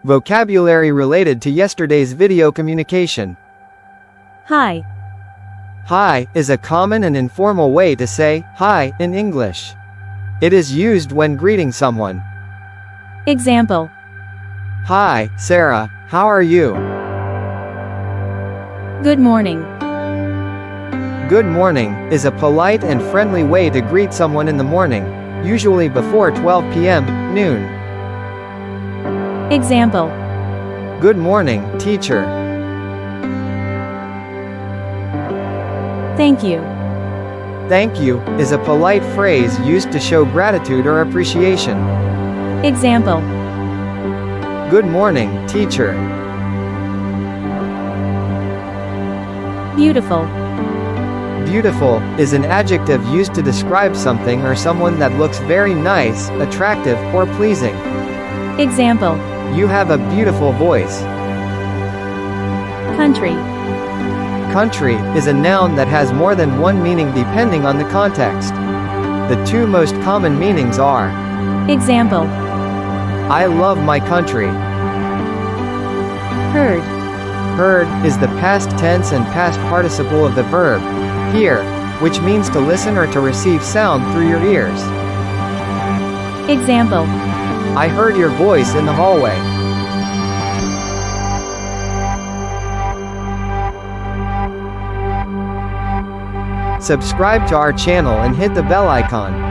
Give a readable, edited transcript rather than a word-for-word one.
Vocabulary related to yesterday's video communication. Hi. Hi is a common and informal way to say hi in English. It is used when greeting someone. Example. Hi, Sarah, how are you? Good morning. Good morning is a polite and friendly way to greet someone in the morning, usually before 12 p.m., noon. Example. Good morning, teacher. Thank you. Thank you is a polite phrase used to show gratitude or appreciation. Example. Good morning, teacher. Beautiful. Beautiful is an adjective used to describe something or someone that looks very nice, attractive, or pleasing. Example. You have a beautiful voice. Country. Country is a noun that has more than one meaning depending on the context. The two most common meanings are: Example. I love my country. Heard. Heard is the past tense and past participle of the verb hear, which means to listen or to receive sound through your ears. Example. I heard your voice in the hallway. Subscribe to our channel and hit the bell icon.